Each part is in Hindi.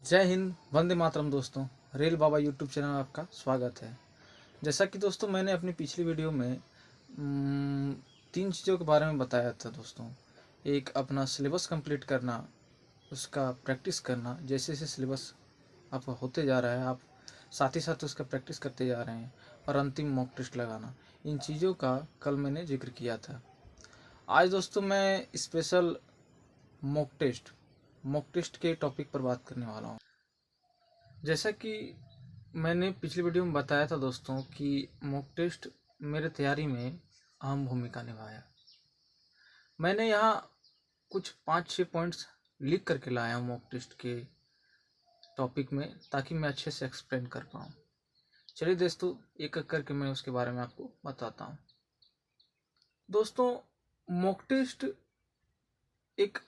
जय हिंद, वंदे मातरम। दोस्तों, रेल बाबा यूट्यूब चैनल में आपका स्वागत है। जैसा कि दोस्तों मैंने अपनी पिछली वीडियो में तीन चीज़ों के बारे में बताया था दोस्तों। एक अपना सिलेबस कंप्लीट करना, उसका प्रैक्टिस करना, जैसे जैसे सिलेबस आपका होते जा रहा है आप साथ ही साथ उसका प्रैक्टिस करते जा रहे हैं, और अंतिम मॉक टेस्ट लगाना। इन चीज़ों का कल मैंने जिक्र किया था। आज दोस्तों मैं स्पेशल मॉक टेस्ट के टॉपिक पर बात करने वाला हूँ। जैसा कि मैंने पिछली वीडियो में बताया था दोस्तों कि मॉक टेस्ट मेरे तैयारी में अहम भूमिका निभाया। मैंने यहाँ कुछ 5-6 पॉइंट्स लिख करके लाया हूँ मॉक टेस्ट के टॉपिक में, ताकि मैं अच्छे से एक्सप्लेन कर पाऊँ। चलिए दोस्तों, एक एक करके मैं उसके बारे में आपको बताता हूँ। दोस्तों, मॉक टेस्ट एक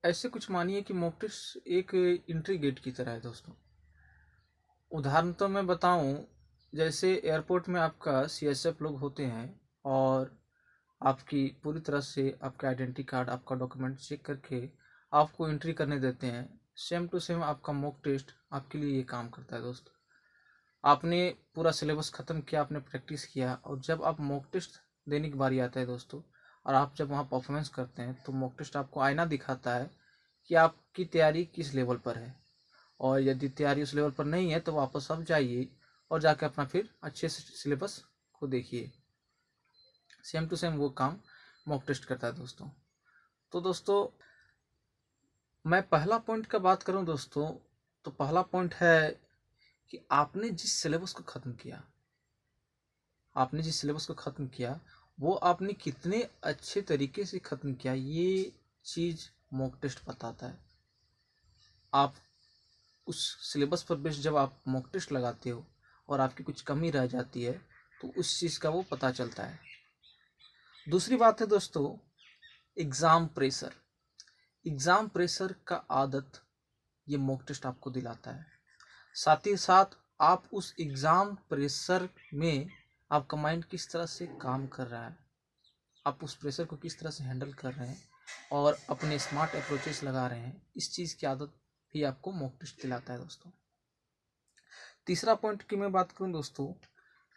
ऐसे कुछ मानिए कि मॉक टेस्ट एक एंट्री गेट की तरह है दोस्तों। उदाहरण तो मैं बताऊं, जैसे एयरपोर्ट में आपका सीएसएफ लोग होते हैं और आपकी पूरी तरह से आपका आइडेंटिटी कार्ड, आपका डॉक्यूमेंट चेक करके आपको एंट्री करने देते हैं। सेम टू सेम आपका मॉक टेस्ट आपके लिए ये काम करता है दोस्तों। आपने पूरा सिलेबस ख़त्म किया, आपने प्रैक्टिस किया, और जब आप मॉक टेस्ट देने की बारी आता है दोस्तों, और आप जब वहाँ परफॉर्मेंस करते हैं, तो मॉक टेस्ट आपको आईना दिखाता है कि आपकी तैयारी किस लेवल पर है। और यदि तैयारी उस लेवल पर नहीं है तो वापस आप जाइए और जाकर अपना फिर अच्छे से सिलेबस को देखिए। सेम टू सेम वो काम मॉक टेस्ट करता है दोस्तों। तो दोस्तों, मैं पहला पॉइंट का बात करूं दोस्तों, तो पहला पॉइंट है कि आपने जिस सिलेबस को ख़त्म किया, वो आपने कितने अच्छे तरीके से ख़त्म किया, ये चीज़ मॉक टेस्ट बताता है। आप उस सिलेबस पर बेस्ड जब आप मॉक टेस्ट लगाते हो और आपकी कुछ कमी रह जाती है, तो उस चीज़ का वो पता चलता है। दूसरी बात है दोस्तों, एग्ज़ाम प्रेशर। एग्ज़ाम प्रेशर का आदत ये मॉक टेस्ट आपको दिलाता है। साथ ही साथ आप उस एग्ज़ाम प्रेशर में आपका माइंड किस तरह से काम कर रहा है, आप उस प्रेशर को किस तरह से हैंडल कर रहे हैं और अपने स्मार्ट अप्रोचेस लगा रहे हैं, इस चीज़ की आदत भी आपको मॉक टेस्ट दिलाता है दोस्तों। तीसरा पॉइंट की मैं बात करूं दोस्तों,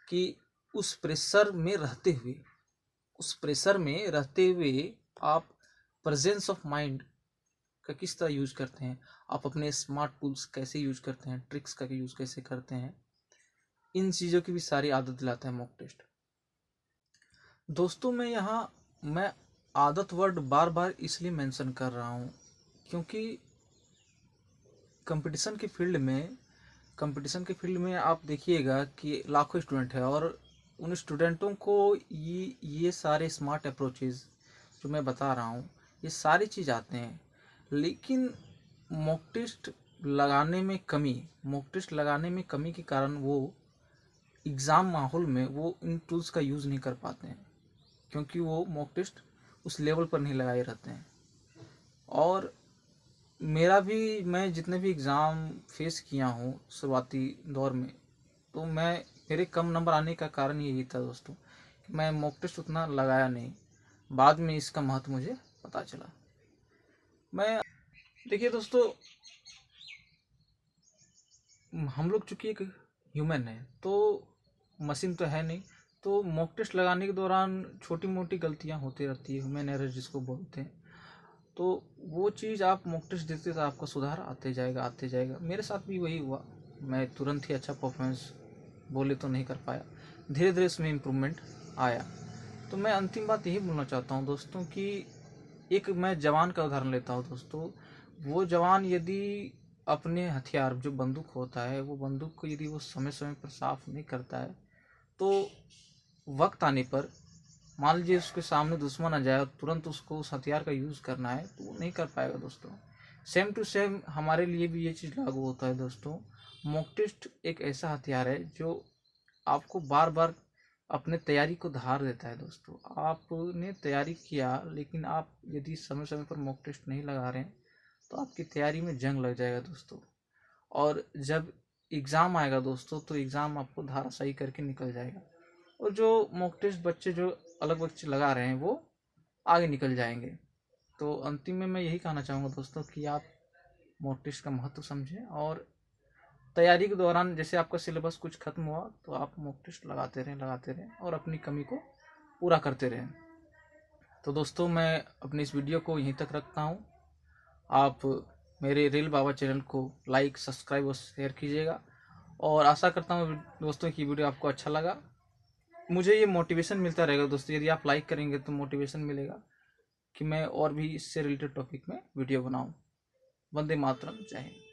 कि उस प्रेशर में रहते हुए आप प्रेजेंस ऑफ माइंड का किस तरह यूज करते हैं, आप अपने स्मार्ट टूल्स कैसे यूज करते हैं, ट्रिक्स का यूज कैसे करते हैं, इन चीज़ों की भी सारी आदत दिलाता है मॉक टेस्ट दोस्तों। मैं आदत वर्ड बार बार इसलिए मेंशन कर रहा हूँ क्योंकि कंपटीशन के फील्ड में आप देखिएगा कि लाखों स्टूडेंट है, और उन स्टूडेंटों को ये सारे स्मार्ट अप्रोचेज जो मैं बता रहा हूँ, ये सारी चीज़ आते हैं, लेकिन मॉक टेस्ट लगाने में कमी के कारण वो एग्ज़ाम माहौल में वो इन टूल्स का यूज़ नहीं कर पाते हैं, क्योंकि वो मॉक टेस्ट उस लेवल पर नहीं लगाए रहते हैं। और मैं जितने भी एग्ज़ाम फेस किया हूँ शुरुआती दौर में, तो मेरे कम नंबर आने का कारण यही था दोस्तों कि मैं मॉक टेस्ट उतना लगाया नहीं। बाद में इसका महत्व मुझे पता चला। मैं देखिए दोस्तों, हम लोग चूँकि एक ह्यूमन है, तो मशीन तो है नहीं, तो मॉक टेस्ट लगाने के दौरान छोटी मोटी गलतियाँ होती रहती है, ह्यूमन एरर जिसको बोलते हैं। तो वो चीज़ आप मॉक टेस्ट देते तो आपका सुधार आते जाएगा। मेरे साथ भी वही हुआ। मैं तुरंत ही अच्छा परफॉर्मेंस बोले तो नहीं कर पाया, धीरे धीरे इसमें इम्प्रूवमेंट आया। तो मैं अंतिम बात यही बोलना चाहता हूँ दोस्तों कि एक मैं जवान का उदाहरण लेता हूँ दोस्तों। वो जवान यदि अपने हथियार, जो बंदूक होता है, वो बंदूक को यदि वो समय समय पर साफ नहीं करता है, तो वक्त आने पर मान लीजिए उसके सामने दुश्मन आ जाए और तुरंत उसको उस हथियार का यूज़ करना है, तो वो नहीं कर पाएगा दोस्तों। सेम टू सेम हमारे लिए भी ये चीज़ लागू होता है दोस्तों। मॉक टेस्ट एक ऐसा हथियार है जो आपको बार बार अपने तैयारी को धार देता है दोस्तों। आपने तैयारी किया, लेकिन आप यदि समय समय पर मॉक टेस्ट नहीं लगा रहे हैं, तो आपकी तैयारी में जंग लग जाएगा दोस्तों। और जब एग्ज़ाम आएगा दोस्तों, तो एग्ज़ाम आपको धाराशायी करके निकल जाएगा, और जो मॉक टेस्ट जो अलग बच्चे लगा रहे हैं, वो आगे निकल जाएंगे। तो अंतिम में मैं यही कहना चाहूँगा दोस्तों कि आप मॉक टेस्ट का महत्व समझें, और तैयारी के दौरान जैसे आपका सिलेबस कुछ खत्म हुआ तो आप मॉक टेस्ट लगाते रहें और अपनी कमी को पूरा करते रहें। तो दोस्तों, मैं अपनी इस वीडियो को यहीं तक रखता हूँ। आप मेरे रेल बाबा चैनल को लाइक, सब्सक्राइब और शेयर कीजिएगा, और आशा करता हूँ दोस्तों की वीडियो आपको अच्छा लगा। मुझे ये मोटिवेशन मिलता रहेगा दोस्तों, यदि आप लाइक करेंगे तो मोटिवेशन मिलेगा कि मैं और भी इससे रिलेटेड टॉपिक में वीडियो बनाऊँ। वंदे मातरम, जय हिंद।